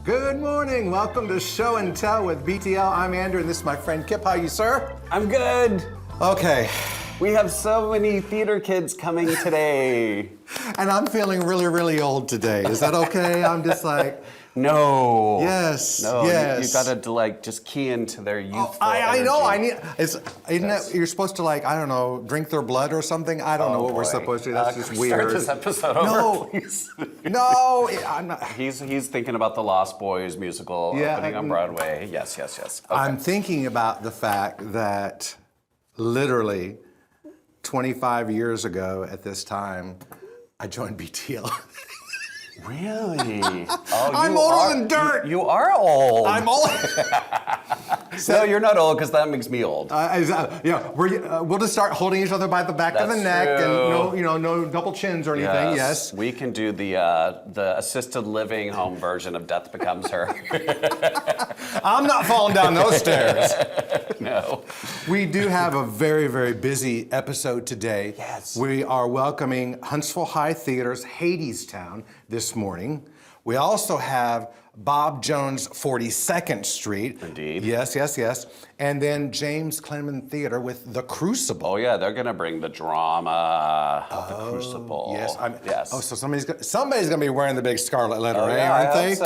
Good morning. Welcome to Show and Tell with BTL. I'm Andrew, and this is my friend Kip. How are you, sir? I'm good. Okay. We have so many theater kids coming today. And I'm feeling really, really old today. Is that okay? I'm just like... No. Yes. No. Yes. You gotta like just key into their youthful I know. energy. Isn't it? You're supposed to I don't know, drink their blood or something. I don't know what we're supposed to do. That's just weird. Start this episode over, please. No, I'm not. He's thinking about the Lost Boys musical opening on Broadway. Yes. Okay. I'm thinking about the fact that literally 25 years ago at this time, I joined BTL. Really? Oh, I'm older than dirt. You are old. I'm old. No, you're not old because that makes me old. We'll just start holding each other by the back of the neck, true. and no double chins or anything. Yes. We can do the assisted living home version of Death Becomes Her. I'm not falling down those stairs. No. We do have a very, very busy episode today. Yes. We are welcoming Huntsville High Theater's Hadestown this morning. We also have Bob Jones 42nd Street. Indeed. Yes. And then James Clemens Theater with The Crucible. Oh yeah, they're gonna bring the drama of The Crucible. Yes. Yes. Oh, so somebody's gonna be wearing the big scarlet letter, yeah, aren't they?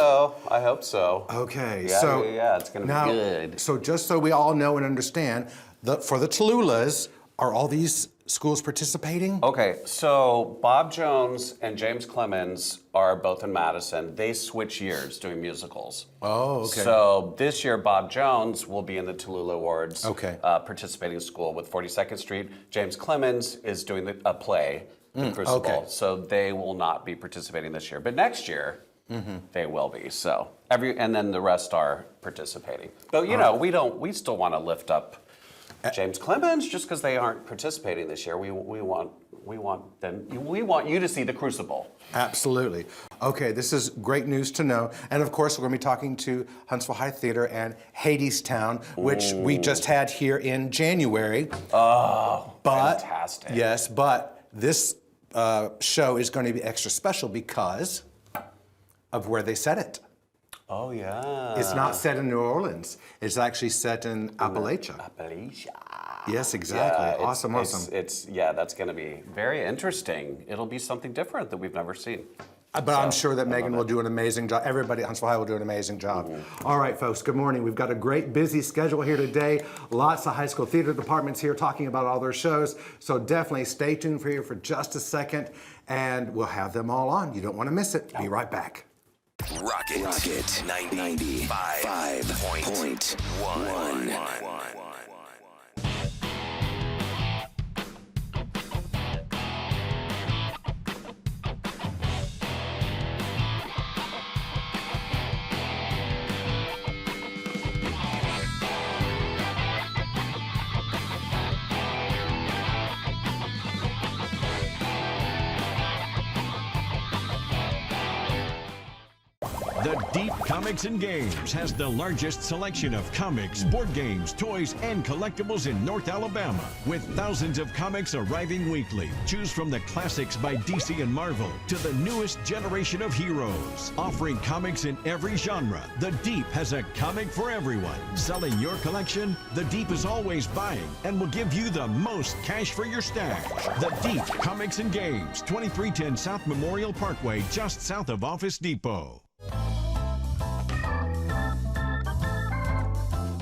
I hope so. Okay. Yeah, it's gonna be good. So just so we all know and understand, for the Tallulahs, are all these schools participating? Okay, so Bob Jones and James Clemens are both in Madison. They switch years doing musicals. Oh, okay. So this year, Bob Jones will be in the Tallulah Awards, okay, participating school with 42nd Street. James Clemens is doing a play, The Crucible. Okay. So they will not be participating this year, but next year they will be. So and then the rest are participating. But we still want to lift up James Clemens just because they aren't participating this year. We want you to see The Crucible. Absolutely. Okay, this is great news to know. And of course, we're going to be talking to Huntsville High Theater and Hadestown, which we just had here in January. Oh, fantastic. Yes, but this show is going to be extra special because of where they set it. Oh, yeah. It's not set in New Orleans. It's actually set in Appalachia. Yes, exactly. Yeah, awesome. That's going to be very interesting. It'll be something different that we've never seen. But I'm sure that Megan will do an amazing job. Everybody at Huntsville High will do an amazing job. All right, folks, good morning. We've got a great busy schedule here today. Lots of high school theater departments here talking about all their shows. So definitely stay tuned for just a second, and we'll have them all on. You don't want to miss it. Be right back. Rocket 95.1. The Deep Comics and Games has the largest selection of comics, board games, toys, and collectibles in North Alabama. With thousands of comics arriving weekly, choose from the classics by DC and Marvel to the newest generation of heroes. Offering comics in every genre, The Deep has a comic for everyone. Selling your collection, The Deep is always buying and will give you the most cash for your stash. The Deep Comics and Games, 2310 South Memorial Parkway, just south of Office Depot.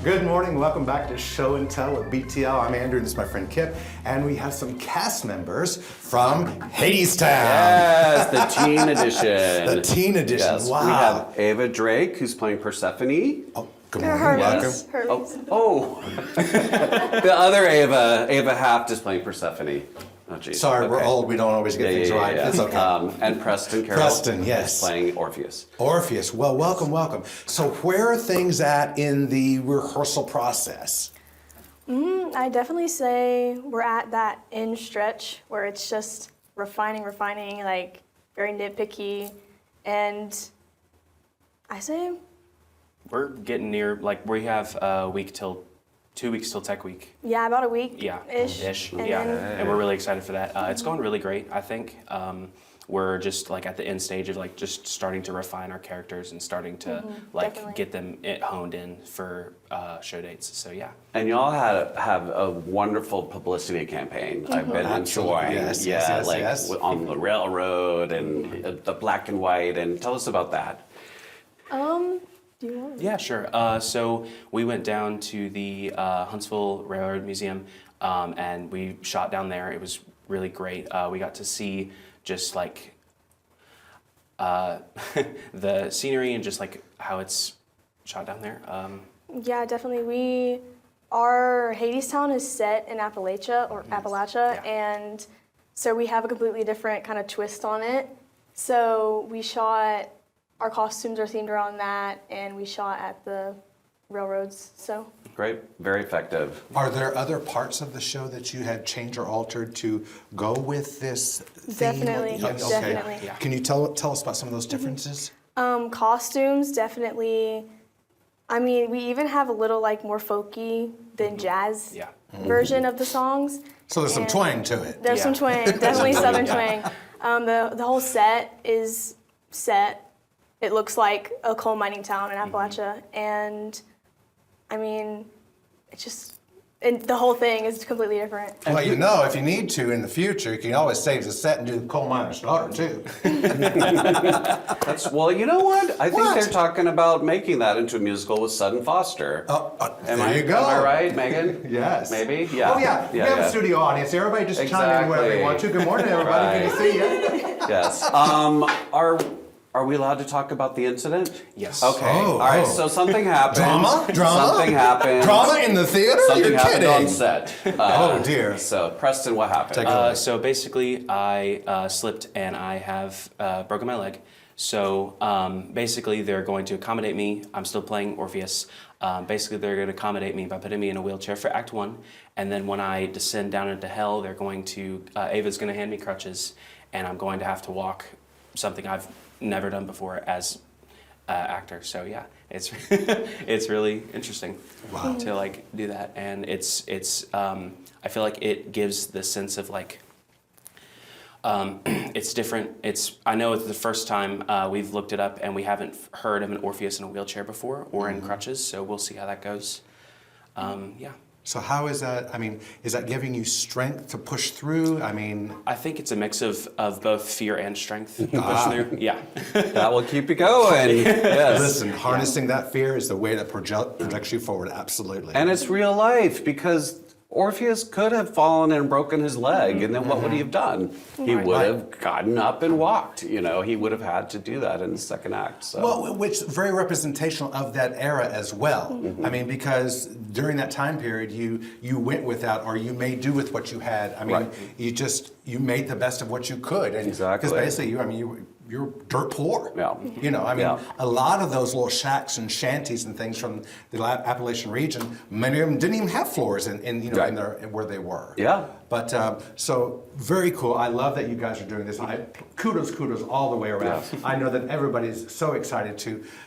Good morning, welcome back to Show and Tell with BTL. I'm Andrew, and this is my friend Kip, and we have some cast members from Hadestown. Yes, the teen edition. The teen edition, yes, wow. We have Ava Drake, who's playing Persephone. Oh, good morning, welcome. Oh. The other Ava Haft is playing Persephone. Oh, geez. Sorry, we're old. We don't always get things right. It's okay. And Preston Carroll yes. is playing Orpheus. Orpheus. Well, welcome. So where are things at in the rehearsal process? I definitely say we're at that end stretch where it's just refining, like very nitpicky. And I say we're getting near, like we have a week till 2 weeks till Tech Week. Yeah, about a week. Ish. And we're really excited for that. It's going really great, I think. we're just like at the end stage of like just starting to refine our characters and starting to like definitely. get them honed in for show dates. So yeah. And y'all have a wonderful publicity campaign. I've been Absolutely. enjoying. Yes, yeah, yes, yes, like yes. on the railroad and the black and white. And tell us about that. Do you want? Yeah, sure. So we went down to the Huntsville Railroad Museum, and we shot down there. It was really great. We got to see just like the scenery and just like how it's shot down there. Yeah, definitely. Our Hadestown is set in Appalachia, Yeah. and so we have a completely different kind of twist on it. So we shot, our costumes are themed around that, and we shot at the railroads. So Great, very effective. Are there other parts of the show that you had changed or altered to go with this theme? Definitely, Yeah, okay. definitely. Yeah. Can you tell us about some of those differences? costumes, definitely. I mean, we even have a little like more folky than jazz Yeah. version of the songs. So there's some And twang to it. There's some Yeah. twang, definitely Southern twang. The whole set is set. It looks like a coal mining town in Appalachia, and I mean, it's just, and the whole thing is completely different. Well, you know, if you need to in the future, you can always save the set and do the coal miner's daughter too. Well, you know what? I think What? they're talking about making that into a musical with Sutton Foster. There you go. Am I right, Megan? Yes. Maybe? Yeah. Oh yeah, we have a studio audience. Everybody just chime in wherever Exactly. you want to. Good morning, everybody. Good to see you. Yes. Are we allowed to talk about the incident? Yes. Okay. Oh, All right. oh. So something happened. Drama? Something happened. Drama in the theater? Something You're happened kidding. on set. Oh dear. So Preston, what happened? Take it away. So basically, I slipped and I have broken my leg. So basically, they're going to accommodate me. I'm still playing Orpheus. Basically, they're going to accommodate me by putting me in a wheelchair for Act 1. And then when I descend down into hell, they're going to, Ava's going to hand me crutches, and I'm going to have to walk, something I've never done before as actor. So yeah, it's it's really interesting to like do that, and it's I feel like it gives the sense of like it's different. I know it's the first time we've looked it up, and we haven't heard of an Orpheus in a wheelchair before or in crutches. So we'll see how that goes. Yeah. So how is that? I mean, is that giving you strength to push through? I mean, I think it's a mix of both fear and strength to push through. Yeah. That will keep you going. Yes. listen, harnessing that fear is the way that projects you forward. Absolutely. And it's real life because Orpheus could have fallen and broken his leg, and then what would he have done? He would have gotten up and walked. You know, he would have had to do that in the second act. So. Well, which is very representational of that era as well. I mean, because during that time period, you went without, or you made do with what you had. I mean, Right. you made the best of what you could, and Exactly. because basically, you're dirt poor. Yeah. You know, I mean, Yeah. a lot of those little shacks and shanties and things from the Appalachian region, many of them didn't even have floors in Right. where they were. Yeah. But so very cool. I love that you guys are doing this. Kudos all the way around. Yeah. I know that everybody's so excited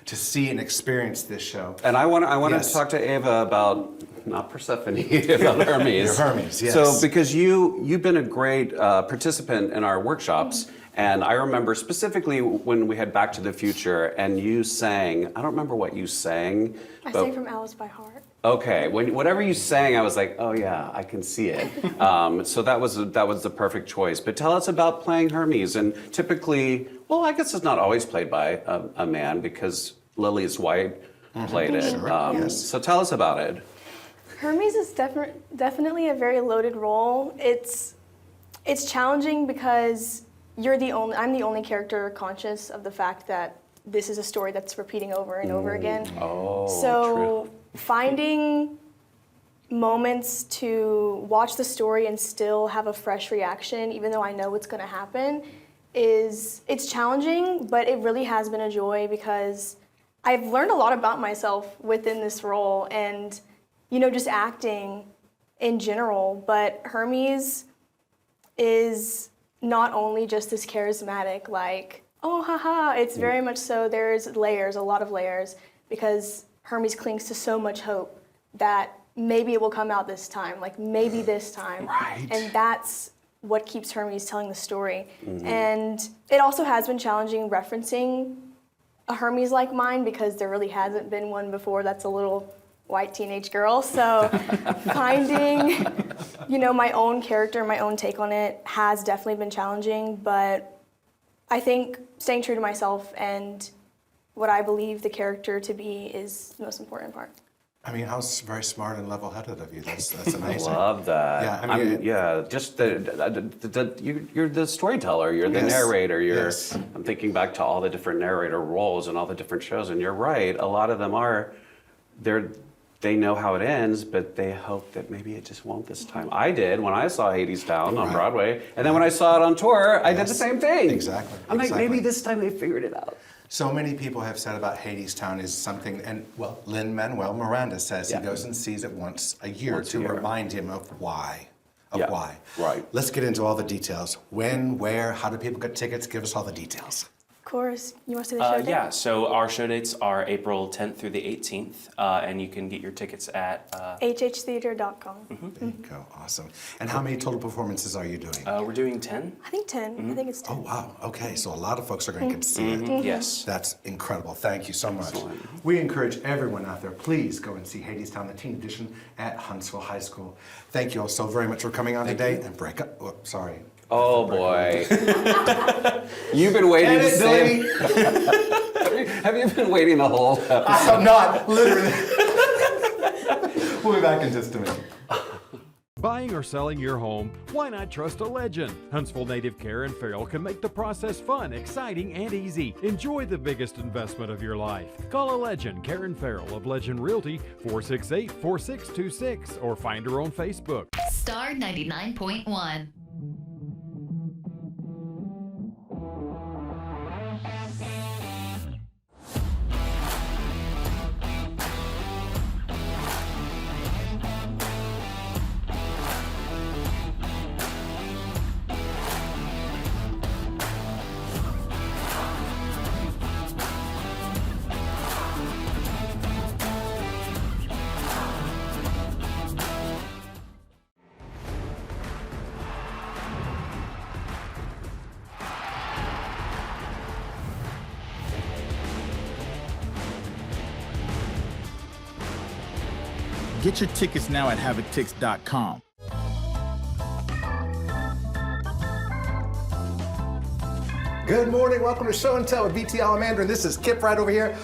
to see and experience this show. And I want Yes. to talk to Ava about not Persephone, about Hermes. Your Hermes, yes. So because you've been a great participant in our workshops, and I remember specifically when we had Back to the Future, and you sang. I don't remember what you sang. I but- sang from Alice by heart. Okay, whatever you sang, I was like, oh yeah, I can see it. So that was the perfect choice. But tell us about playing Hermes. And typically, well, I guess it's not always played by a man because Lillias White played it. Sure, yes. So tell us about it. Hermes is definitely a very loaded role. It's challenging because I'm the only character conscious of the fact that this is a story that's repeating over and over again. Oh, So finding moments to watch the story and still have a fresh reaction, even though I know what's going to happen, it's challenging, but it really has been a joy because I've learned a lot about myself within this role and, just acting in general. But Hermes is not only just this charismatic, like, oh, haha, it's very much so, there's layers, a lot of layers, because Hermes clings to so much hope that maybe it will come out this time, like maybe this time. Right. And that's what keeps Hermes telling the story. And it also has been challenging referencing a Hermes-like mind because there really hasn't been one before that's a little white teenage girl. So finding, my own character, my own take on it has definitely been challenging, but I think staying true to myself and what I believe the character to be is the most important part. I mean, how very smart and level-headed of you. That's amazing. I love that. Yeah, I mean, just you're the storyteller, you're the Yes, narrator. yes. I'm thinking back to all the different narrator roles and all the different shows, and you're right. A lot of them they know how it ends, but they hope that maybe it just won't this time. I did when I saw Hadestown on Right. Broadway, and then when I saw it on tour, I did the Yes. same thing. Exactly, I'm like, exactly. maybe this time they figured it out. So many people have said about Hadestown is something, and well, Lin-Manuel Miranda says Yeah. he goes and sees it once a year Once a to year. remind him of why. Yeah, Why. right. Let's get into all the details. When, where, how do people get tickets? Give us all the details. Of course, you want to say the show date? Yeah, so our show dates are April 10th through the 18th, and you can get your tickets at, hhtheater.com. There you go, awesome. And how many total performances are you doing? we're doing 10. I think 10. I think it's 10. Oh, wow, okay, so a lot of folks are going to get to see it. Yes. That's incredible. Thank you so much. Excellent. We encourage everyone out there, please go and see Hadestown, the teen edition at Huntsville High School. Thank you all so very much for coming on today and break up. Oh, sorry. Oh boy. You've been waiting to say. Have you been waiting the whole episode? I'm not, literally. We'll be back in just a minute. Buying or selling your home, why not trust a legend? Huntsville native Karen Farrell can make the process fun, exciting, and easy. Enjoy the biggest investment of your life. Call a legend, Karen Farrell of Legend Realty, 468-4626, or find her on Facebook. Star 99.1. Get your tickets now at HavoCTix.com. Good morning, welcome to Show and Tell with VT Alamander, and this is Kip right over here.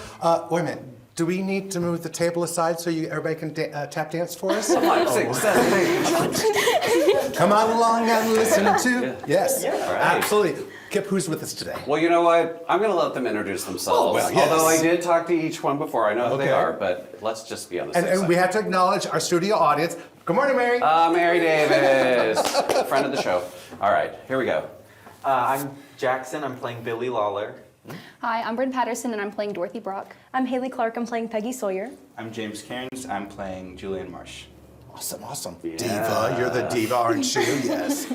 Wait a minute, do we need to move the table aside so everybody can tap dance for us? 5, 6, 7, 8. Come on along and listen to. Yes, right. absolutely. Kip, who's with us today? Well, you know what? I'm going to let them introduce themselves. Oh, well, yes. Although I did talk to each one before. I know who they Okay. are, but let's just be on the And, safe and we side. have to acknowledge our studio audience. Good morning, Mary. Mary Davis, friend of the show. All right, here we go. I'm Jackson. I'm playing Billy Lawler. Hi, I'm Bryn Patterson and I'm playing Dorothy Brock. I'm Haley Clark. I'm playing Peggy Sawyer. I'm James Cairns. I'm playing Julian Marsh. Awesome, awesome. Diva, you're the diva, aren't you? Yes.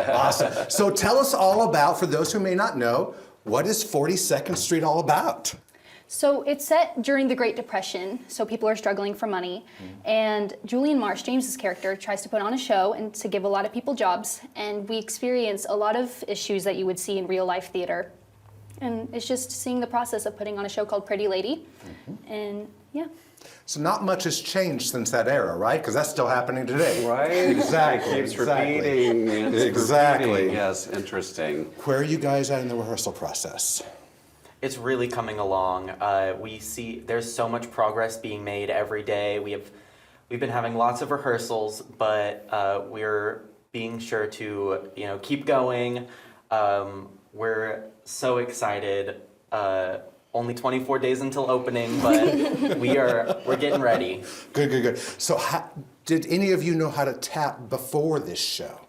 Awesome. So tell us all about, for those who may not know, what is 42nd Street all about? So it's set during the Great Depression, so people are struggling for money. And Julian Marsh, James's character, tries to put on a show and to give a lot of people jobs. And we experience a lot of issues that you would see in real life theater. And it's just seeing the process of putting on a show called Pretty Lady. And yeah. So not much has changed since that era, right? Because that's still happening today. Right? Exactly. It keeps exactly. repeating. It's Exactly. repeating. Yes, interesting. Where are you guys at in the rehearsal process? It's really coming along. We see there's so much progress being made every day. We've been having lots of rehearsals, but we're being sure to keep going. We're so excited. Only 24 days until opening, but we're getting ready. Good, good, good. So did any of you know how to tap before this show?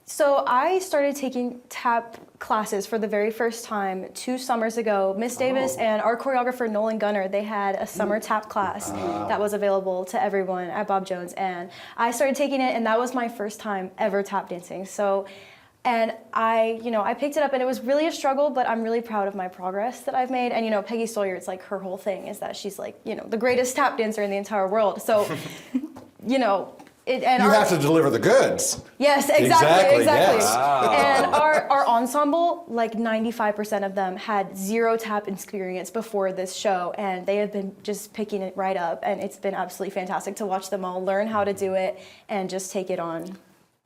So I started taking tap classes for the very first time 2 summers ago. Miss Davis and our choreographer Nolan Gunner, they had a summer tap class that was available to everyone at Bob Jones, and I started taking it, and that was my first time ever tap dancing. And I picked it up, and it was really a struggle, but I'm really proud of my progress that I've made. And Peggy Sawyer, it's like her whole thing is that she's like, the greatest tap dancer in the entire world. So, And You have to deliver the goods. Yes, exactly. yes. Wow. And our ensemble, like 95% of them had zero tap experience before this show, and they have been just picking it right up, and it's been absolutely fantastic to watch them all learn how to do it and just take it on.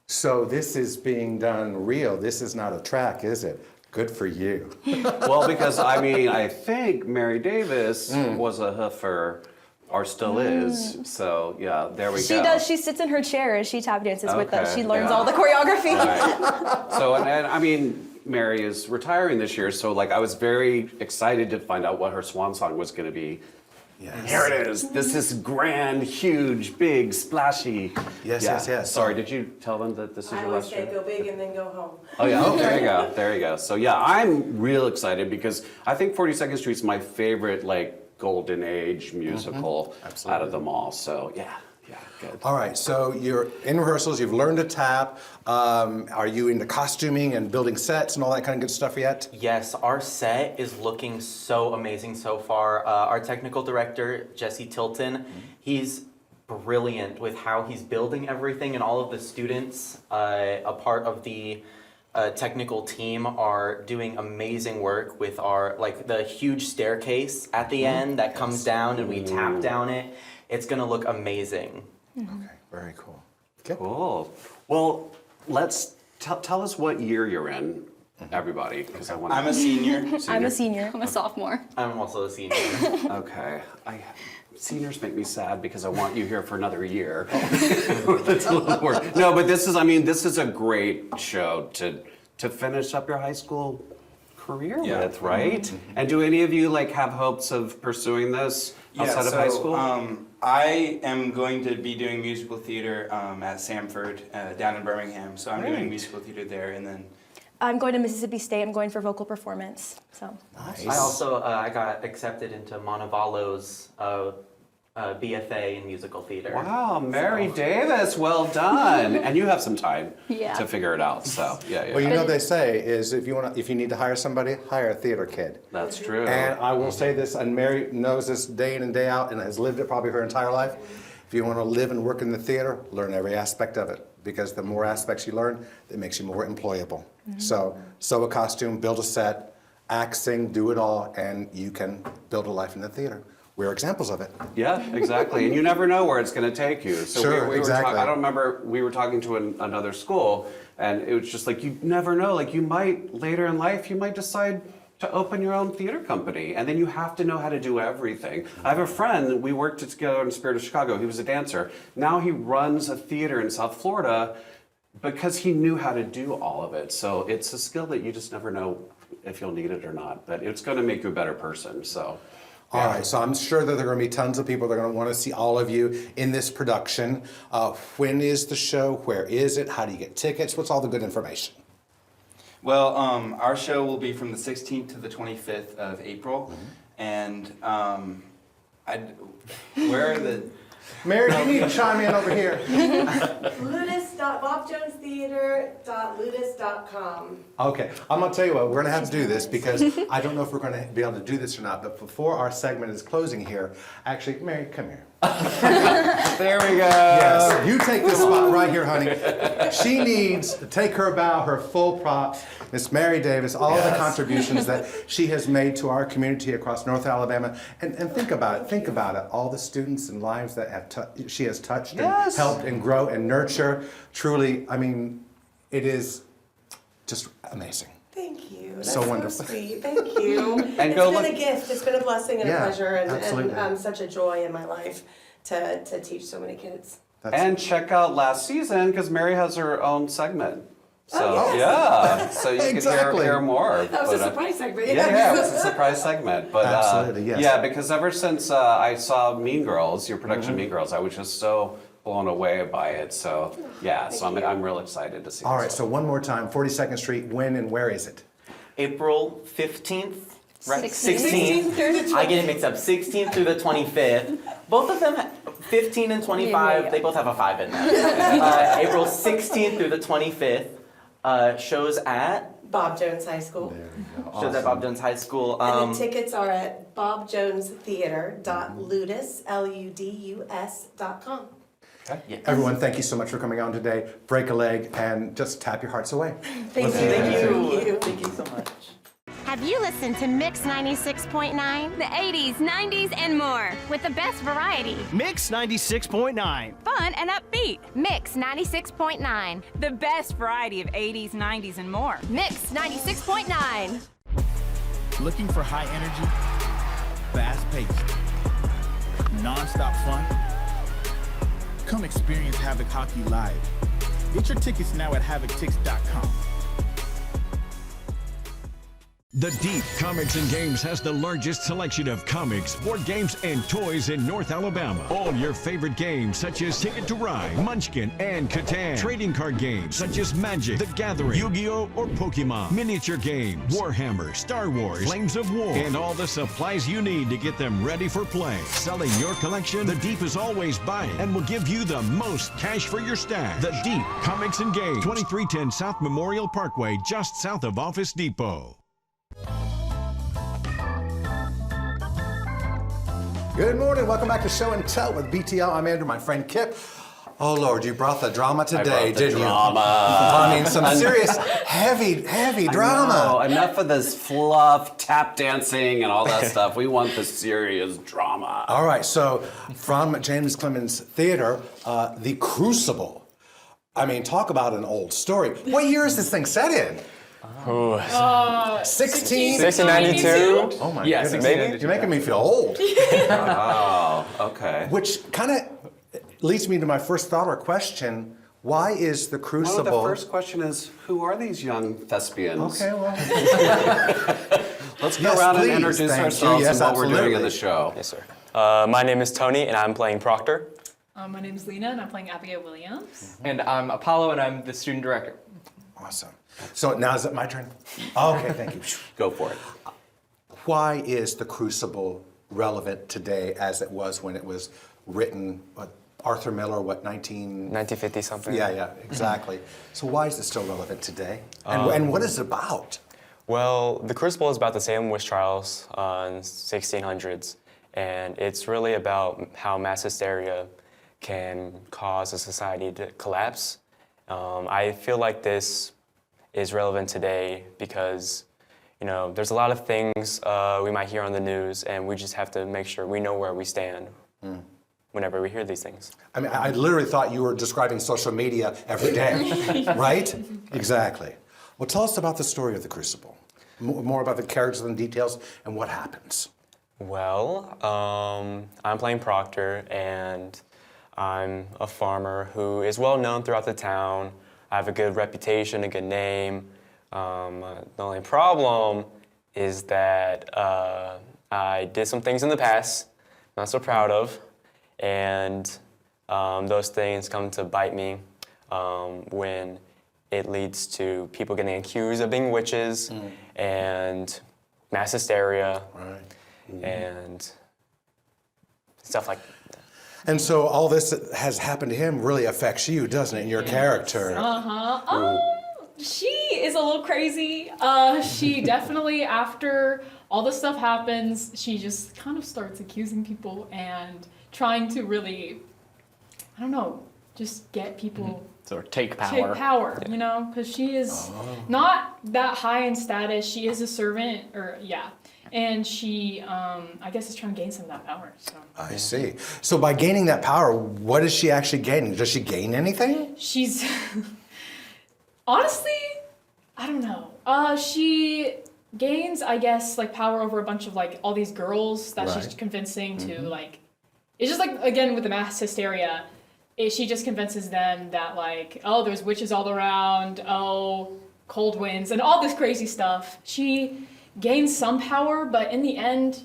So this is being done real. This is not a track, is it? Good for you. Well, because I mean, I think Mary Davis was a hoofer, or still is. So yeah, there we go. She does. She sits in her chair and she tap dances with us. Okay, She learns yeah. all the choreography. Right. So and I mean, Mary is retiring this year, so like I was very excited to find out what her swan song was going to be. Yes. Here it is. This is grand, huge, big, splashy. Yes, Yeah. yes, yes. Sorry, did you tell them that this is I your always last say year? go big and then go home. Oh yeah, there you go, there you go. So yeah, I'm real excited because I think 42nd Street's my favorite like golden age musical out of them all. So yeah, good. All right, so you're in rehearsals, you've learned to tap. Are you into costuming and building sets and all that kind of good stuff yet? Yes, our set is looking so amazing so far. Our technical director, Jesse Tilton, he's brilliant with how he's building everything, and all of the students, a part of the technical team, are doing amazing work with our, like the huge staircase at the end that comes down and we tap down it. It's gonna look amazing. Okay, very cool. Okay. Cool. Well, let's tell us what year you're in, everybody, because I want. I'm a senior. I'm a senior. I'm a sophomore. I'm also a senior. Okay. Seniors make me sad because I want you here for another year. That's a little worse. No, but this is a great show to finish up your high school career with, right? And do any of you like have hopes of pursuing this outside of high school? I am going to be doing musical theater at Samford down in Birmingham. So I'm doing musical theater there, and then I'm going to Mississippi State. I'm going for vocal performance. So. Nice. I also I got accepted into Montevallo's BFA in musical theater. Wow, Mary Davis, well done. And you have some time Yeah. to figure it out. So yeah. Well, you know what they say is if you need to hire somebody, hire a theater kid. That's true. And I will say this, and Mary knows this day in and day out and has lived it probably her entire life. If you want to live and work in the theater, learn every aspect of it, because the more aspects you learn, it makes you more employable. So sew a costume, build a set, act, sing, do it all, and you can build a life in the theater. We're examples of it. Yeah, exactly. And you never know where it's going to take you. So Sure, we exactly. I don't remember, we were talking to another school, and it was just like, you never know. Like, you might, later in life, you might decide to open your own theater company, and then you have to know how to do everything. I have a friend, we worked together in Spirit of Chicago. He was a dancer. Now he runs a theater in South Florida because he knew how to do all of it. So it's a skill that you just never know if you'll need it or not, but it's going to make you a better person. So. All right, so I'm sure that there are going to be tons of people that are going to want to see all of you in this production. When is the show? Where is it? How do you get tickets? What's all the good information? well, our show will be from the 16th to the 25th of April, and where are the Mary, you need to chime in over here. bobjonestheater.ludus.com. Okay, I'm gonna tell you what, we're gonna have to do this because I don't know if we're gonna be able to do this or not, but before our segment is closing here, actually, Mary, come here. There we go. Yes, you take this spot right here, honey. She needs to take her bow, her full props. Miss Mary Davis, all the contributions that she has made to our community across North Alabama. And think about it, all the students and lives that have she has touched and helped and grow and nurture. Truly, I mean, it is just amazing. Thank you. That's So wonderful. Sweet. Thank you. And It's go been look- a gift. It's been a blessing and Yeah, a pleasure absolutely. and such a joy in my life to teach so many kids. And check out last season because Mary has her own segment. So Oh, yes. yeah, so you Exactly. can hear more. That was But, a surprise segment. Yeah, it was a surprise segment. But Absolutely, yes. Yeah, because ever since I saw Mean Girls, your production Mean Girls, I was just so blown away by it. So yeah, so I'm real excited to see. All this right, so one more time, 42nd Street, when and where is it? April 15th, right? 16th. 16th. I get it mixed up. 16th through the 25th. Both of them, 15 and 25, Yeah. they both have a 5 in there. April 16th through the 25th. Shows at Bob Jones High School. shows at Bob Jones High School. And the tickets are at bobjonestheater.ludus.com. Okay. Yes. Everyone, thank you so much for coming on today. Break a leg and just tap your hearts away. Thank you. Thank you so much. Have you listened to Mix 96.9? The 80s, 90s, and more. With the best variety. Mix 96.9. Fun and upbeat. Mix 96.9. The best variety of 80s, 90s, and more. Mix 96.9. Looking for high energy, fast-paced, non-stop fun? Come experience Havoc Hockey live. Get your tickets now at HavocTix.com. The Deep Comics and Games has the largest selection of comics, board games, and toys in North Alabama. All your favorite games such as Ticket to Ride, Munchkin, and Catan. Trading card games such as Magic, The Gathering, Yu-Gi-Oh! Or Pokemon. Miniature games, Warhammer, Star Wars, Flames of War, and all the supplies you need to get them ready for play. Selling your collection, The Deep is always buying and will give you the most cash for your stash. The Deep Comics and Games, 2310 South Memorial Parkway, just south of Office Depot. Good morning. Welcome back to Show and Tell with BTL. I'm Andrew, my friend Kip. Oh, Lord, you brought the drama today, didn't you? I mean, some serious, heavy drama. I know. Enough of this fluff, tap dancing, and all that stuff. We want the serious drama. All right, so from James Clemens Theater, The Crucible. I mean, talk about an old story. What year is this thing set in? 1692. Oh my goodness. Maybe. You're making me feel old. Wow, okay. Which kind of leads me to my first thought or question. Why is the Crucible... Well, the first question is, who are these young thespians? Okay, well... Let's go around and introduce ourselves and what we're doing in the show. Yes, sir. My name is Tony, and I'm playing Proctor. My name is Lena, and I'm playing Abigail Williams. And I'm Apollo, and I'm the student director. Awesome. So now is it my turn? Okay, thank you. Go for it. Why is the Crucible relevant today as it was when it was written? Arthur Miller, 1950 something. Yeah, exactly. So why is it still relevant today? And what is it about? Well, the Crucible is about the Salem witch trials in 1600s, and it's really about how mass hysteria can cause a society to collapse. I feel like this is relevant today because, you know, there's a lot of things we might hear on the news, and we just have to make sure we know where we stand whenever we hear these things. I mean, I literally thought you were describing social media every day, right? Exactly. Well, tell us about the story of the Crucible. More about the characters and details and what happens. Well, I'm playing Proctor, and I'm a farmer who is well known throughout the town. I have a good reputation, a good name. The only problem is that I did some things in the past I'm not so proud of, and those things come to bite me when it leads to people getting accused of being witches and mass hysteria and stuff like that. And so all this that has happened to him really affects you, doesn't it, in your character? She is a little crazy. She definitely, after all this stuff happens, she just kind of starts accusing people and trying to really, I don't know, just get people Or take power. You know, because she is not that high in status. She is a servant, and she, I guess, is trying to gain some of that power. So. I see. So by gaining that power, what is she actually gaining? Does she gain anything? She's, honestly, I don't know. She gains, I guess, like power over a bunch of like all these girls that she's convincing to like. It's just like, again, with the mass hysteria. She just convinces them that like, oh, there's witches all around, oh, cold winds, and all this crazy stuff. She gains some power, but in the end,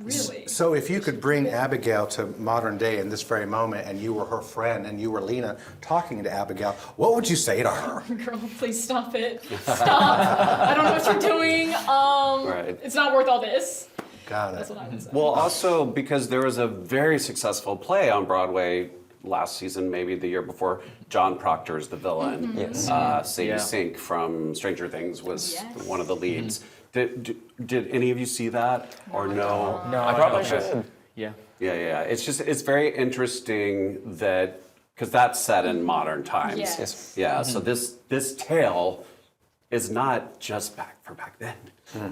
really. So if you could bring Abigail to modern day in this very moment, and you were her friend, and you were Lena talking to Abigail, what would you say to her? Girl, please stop it. Stop. I don't know what you're doing. It's not worth all this. Got it. That's what I would say. Well, also because there was a very successful play on Broadway last season, maybe the year before, John Proctor's the villain. Yes. Sadie Sink from Stranger Things was one of the leads. Did any of you see that or no? No, I probably should. Yeah. Yeah. It's very interesting that, because that's set in modern times. Yes. Yeah, so this tale is not just back then.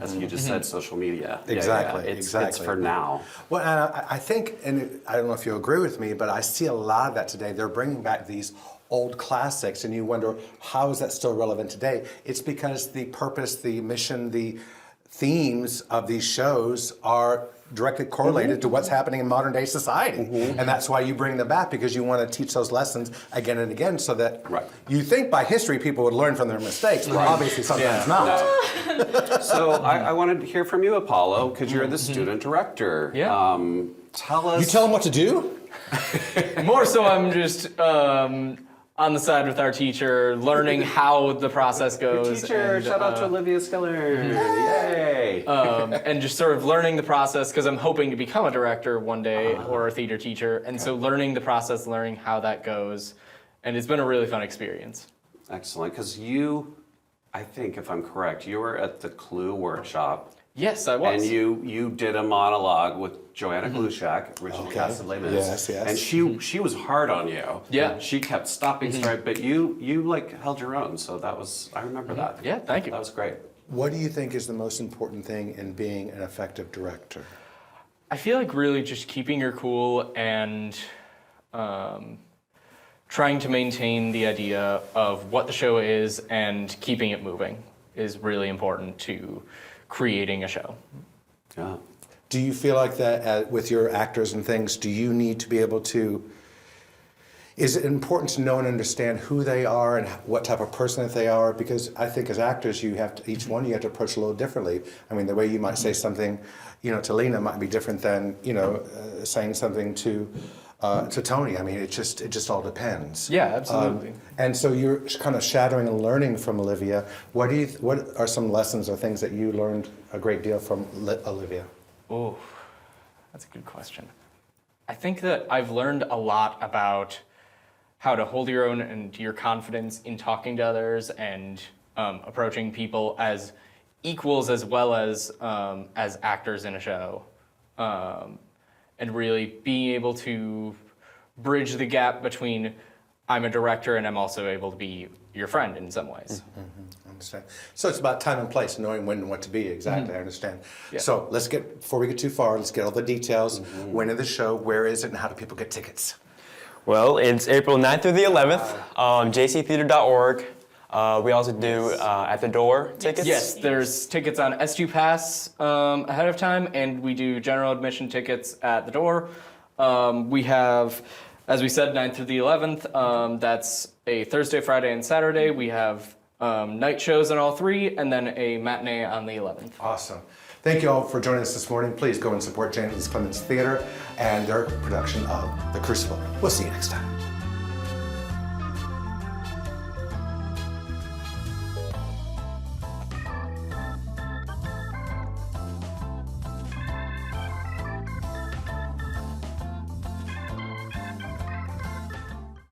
As you just said, social media. Exactly, It's for now. Well, and I think, and I don't know if you agree with me, but I see a lot of that today. They're bringing back these old classics, and you wonder, how is that still relevant today? It's because the purpose, the mission, the themes of these shows are directly correlated to what's happening in modern day society. And that's why you bring them back, because you want to teach those lessons again and again, so that you think by history people would learn from their mistakes, but obviously sometimes not. So I wanted to hear from you, Apollo, because you're the student director. Yeah. Tell us. You tell them what to do? More so, I'm just on the side with our teacher, learning how the process goes. Teacher, shout out to Olivia Skiller. Yay! And just sort of learning the process, because I'm hoping to become a director one day or a theater teacher. And so learning the process, learning how that goes. And it's been a really fun experience. Excellent, because I think if I'm correct, you were at the Clue workshop. Yes, I was. And you did a monologue with Joanna Glushak, originally cast of Les Mis. Yes. And she was hard on you. Yeah. She kept stopping straight, but you like held your own. So I remember that. Yeah, thank you. That was great. What do you think is the most important thing in being an effective director? I feel like really just keeping your cool and trying to maintain the idea of what the show is and keeping it moving is really important to creating a show. Yeah. Do you feel like that with your actors and things, do you need to be able to, is it important to know and understand who they are and what type of person that they are? Because I think as actors, you have to, each one you have to approach a little differently. I mean, the way you might say something, to Lena might be different than, saying something to Tony. I mean, it just all depends. Yeah, absolutely. And so you're kind of shadowing and learning from Olivia. What are some lessons or things that you learned a great deal from Olivia? Oh, that's a good question. I think that I've learned a lot about how to hold your own and your confidence in talking to others and approaching people as equals as well as actors in a show. And really being able to bridge the gap between I'm a director and I'm also able to be your friend in some ways. I understand. So it's about time and place, knowing when and what to be. Exactly, I understand. Yeah. So before we get too far, let's get all the details. When is the show? Where is it? And how do people get tickets? Well, it's April 9th through the 11th, jctheater.org. We also do at the door tickets. Yes, there's tickets on S2 Pass ahead of time, and we do general admission tickets at the door. We have, as we said, 9th through the 11th. That's a Thursday, Friday, and Saturday. We have night shows on all three, and then a matinee on the 11th. Awesome. Thank you all for joining us this morning. Please go and support Jones and James Clemens Theater and their production of The Crucible. We'll see you next time.